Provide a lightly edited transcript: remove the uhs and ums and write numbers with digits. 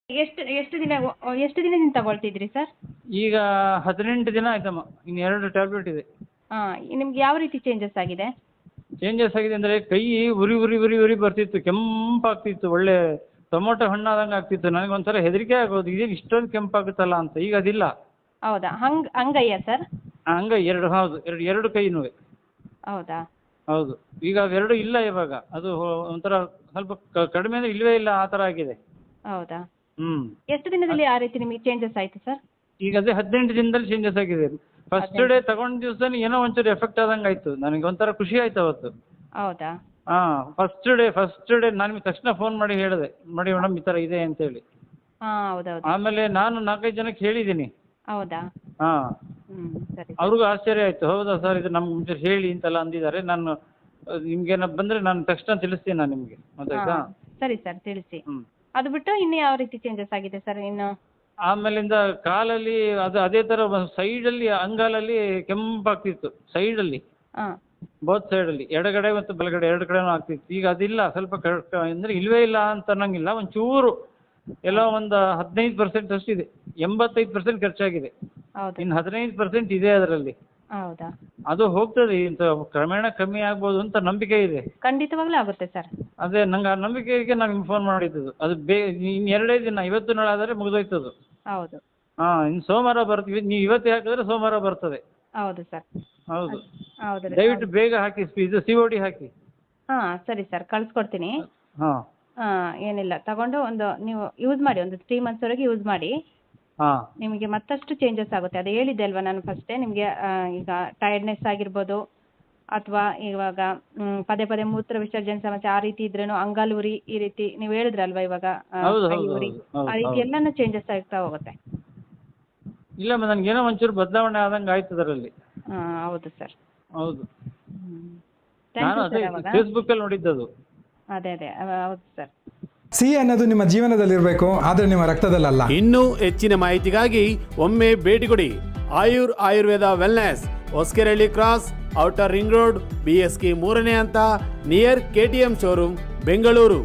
ಎಷ್ಟು ದಿನದಿಂದ ತಗೊಳ್ತಿದ್ರಿ ಸರ್? ಈಗ 18 ದಿನ ಆಯ್ತಮ್ಮ. ಇನ್ನು 2 ಟ್ಯಾಬ್ಲೆಟ್ ಇದೆ. ನಿಮ್ಗೆ ಯಾವ ರೀತಿ ಚೇಂಜಸ್ ಆಗಿದೆ? ಚೇಂಜಸ್ ಆಗಿದೆ ಅಂದರೆ ಕೈ ಉರಿ ಉರಿ ಉರಿ ಉರಿ ಬರ್ತಿತ್ತು, ಕೆಂಪಾಗ್ತಿತ್ತು, ಒಳ್ಳೆ ಟೊಮೊಟೊ ಹಣ್ಣಾದಂಗೆ ಆಗ್ತಿತ್ತು. ನನಗೊಂಥರ ಹೆದರಿಕೆ ಆಗೋದು, ಇದೇನು ಇಷ್ಟೊಂದು ಕೆಂಪಾಗುತ್ತಲ್ಲ ಅಂತ. ಈಗ ಅದಿಲ್ಲ. ಹೌದಾ? ಅಂಗೈಯಾ ಸರ್? ಹಂಗೆ ಹೌದು, ಎರಡು ಕೈನೂ. ಹೌದಾ? ಹೌದು. ಈಗ ಅವೆರಡು ಇಲ್ಲ ಇವಾಗ. ಅದು ಒಂಥರ ಸ್ವಲ್ಪ ಕಡಿಮೆ ಅಂದ್ರೆ ಇಲ್ಲವೇ ಇಲ್ಲ, ಆ ಥರ ಆಗಿದೆ. ಹೌದಾ? ಹ್ಮ್. ಎಷ್ಟು ದಿನದಲ್ಲಿ ಆ ರೀತಿ ನಿಮಗೆ ಚೇಂಜಸ್ ಆಯ್ತು ಸರ್? ಈಗ ಅದೇ 18 ದಿನದಲ್ಲಿ ಚೇಂಜಸ್ ಆಗಿದೆ. ಫಸ್ಟ್ ಡೇ ತಗೊಂಡ ದಿವಸನೇ ಏನೋ ಒಂಚೂರು ಎಫೆಕ್ಟ್ ಆದಂಗೆ ಆಯ್ತು. ನನಗೆ ಒಂಥರ ಖುಷಿ ಆಯ್ತು ಅವತ್ತು. ಹೌದಾ? ಫಸ್ಟ್ ಡೇ ನಾನು ನಿಮಗೆ ತಕ್ಷಣ ಫೋನ್ ಮಾಡಿ ಹೇಳಿದೆ, ಮಾಡಿ ಮೇಡಮ್ ಈ ಥರ ಇದೆ ಅಂತೇಳಿ. ಹೌದೌದು. ಆಮೇಲೆ ನಾನು 4-5 ಜನಕ್ಕೆ ಹೇಳಿದ್ದೀನಿ. ಹೌದಾ? ಸರಿ. ಅವ್ರಿಗೂ ಆಶ್ಚರ್ಯ ಆಯ್ತು. ಹೌದಾ ಸರ್, ಇದು ನಮ್ಗೆ ಮುಂಚೆ ಹೇಳಿ ಅಂತೆಲ್ಲ ಅಂದಿದ್ದಾರೆ. ನಾನು ನಿಮ್ಗೇನ ಬಂದ್ರೆ ನಾನು ತಕ್ಷಣ ತಿಳಿಸ್ತೀನಿ ನಾನು ನಿಮಗೆ. ಗೊತ್ತಾಯ್ತಾ? ಸರಿ ಸರ್, ತಿಳಿಸಿ. ಅದು ಬಿಟ್ಟು ಇನ್ನು ಯಾವ ರೀತಿ ಚೇಂಜಸ್ ಆಗಿದೆ ಸರ್ ಇನ್ನು? ಆಮೇಲಿಂದ ಕಾಲಲ್ಲಿ ಅದೇ ಥರ ಸೈಡಲ್ಲಿ, ಅಂಗಾಲಲ್ಲಿ ಕೆಂಪಾಗ್ತಿತ್ತು. ಸೈಡಲ್ಲಿ, ಬೋತ್ ಸೈಡಲ್ಲಿ, ಎಡಗಡೆ ಮತ್ತು ಬಲಗಡೆ 2 ಕಡೆನೂ ಆಗ್ತಿತ್ತು. ಈಗ ಅದಿಲ್ಲ. ಸ್ವಲ್ಪ ಅಂದರೆ ಇಲ್ವೇ ಇಲ್ಲ ಅಂತ ಅನ್ನಂಗಿಲ್ಲ, ಒಂಚೂರು ಎಲ್ಲೋ ಒಂದು 15% ಅಷ್ಟಿದೆ. 85% ಖರ್ಚಾಗಿದೆ. ಇನ್ನು 15% ಇದೆ ಅದರಲ್ಲಿ. ಹೌದಾ? ಅದು ಹೋಗ್ತದೆ, ಇಂಥ ಕ್ರಮೇಣ ಕಮ್ಮಿ ಆಗ್ಬೋದು ಅಂತ ನಂಬಿಕೆ ಇದೆ. ಖಂಡಿತವಾಗ್ಲೂ ಆಗುತ್ತೆ ಸರ್. ಅದೇ ನಂಗೆ ಆ ನಂಬಿಕೆಗೆ ನಾನು ನಿಮ್ಗೆ ಫೋನ್ ಮಾಡಿದ್ದು. ಅದು ಇನ್ನು 2 ದಿನ, ಇವತ್ತು ನಾಳೆ ಆದರೆ ಮುಗಿದೋಯ್ತದು. ಹೌದು. ಇನ್ನು ಸೋಮವಾರ ಬರ್ತೀವಿ. ನೀವು ಇವತ್ತೇ ಹಾಕಿದ್ರೆ ಸೋಮವಾರ ಬರ್ತದೆ. ಹೌದು ಸರ್. ಹೌದು. ಹೌದು. ದಯವಿಟ್ಟು ಬೇಗ ಹಾಕಿ, ಇದು COD ಹಾಕಿ. ಸರಿ ಸರ್, ಕಳಿಸ್ಕೊಡ್ತೀನಿ. ಹಾಂ. ಏನಿಲ್ಲ, ತಗೊಂಡು ನೀವು ಯೂಸ್ ಮಾಡಿ, ಒಂದು 3 months ವರೆಗೆ ಯೂಸ್ ಮಾಡಿ. ನಿಮಗೆ ಮತ್ತಷ್ಟು ಚೇಂಜಸ್ ಆಗುತ್ತೆ. ಅದು ಹೇಳಿದ್ದೆ ಅಲ್ವಾ ನಾನು ಫಸ್ಟೇ ನಿಮಗೆ. ಈಗ ಟೈರ್ಡ್ನೆಸ್ ಆಗಿರ್ಬೋದು, ಅಥವಾ ಇವಾಗ ಪದೇ ಪದೇ ಮೂತ್ರ ವಿಸರ್ಜನೆ ಸಮಸ್ಯೆ ಆ ರೀತಿ ಇದ್ರೇನು, ಅಂಗಾಲು ಉರಿ, ಈ ರೀತಿ ನೀವು ಹೇಳಿದ್ರಲ್ವಾ ಇವಾಗ, ಕೈ ಉರಿ, ಆ ರೀತಿ ಎಲ್ಲಾನು ಚೇಂಜಸ್ ಆಗ್ತಾ ಹೋಗುತ್ತೆ. ಇಲ್ಲ, ನನಗೇನೋ ಒಂಚೂರು ಬದಲಾವಣೆ ಆದಂಗೆ ಆಯ್ತು ಅದರಲ್ಲಿ. ಹೌದು ಸರ್. ಹೌದು. ಥ್ಯಾಂಕ್ ನಾನು ಯು ಅದೇ ಸರ್. ಅವಾಗ ಫೇಸ್ಬುಕ್ಕಲ್ಲಿ ನೋಡಿದ್ದದು. ಅದೇ ಹೌದು ಸರ್. ಸಿಹಿ ಅನ್ನೋದು ನಿಮ್ಮ ಜೀವನದಲ್ಲಿರಬೇಕು, ಆದರೆ ನಿಮ್ಮ ರಕ್ತದಲ್ಲಲ್ಲ. ಇನ್ನೂ ಹೆಚ್ಚಿನ ಮಾಹಿತಿಗಾಗಿ ಒಮ್ಮೆ ಭೇಟಿ ಕೊಡಿ Ayurveda wellness, Hosakerehalli cross, outer ring road, BSK 3ನೇ ಹಂತ, ನಿಯರ್ KTM ಶೋರೂಮ್, ಬೆಂಗಳೂರು.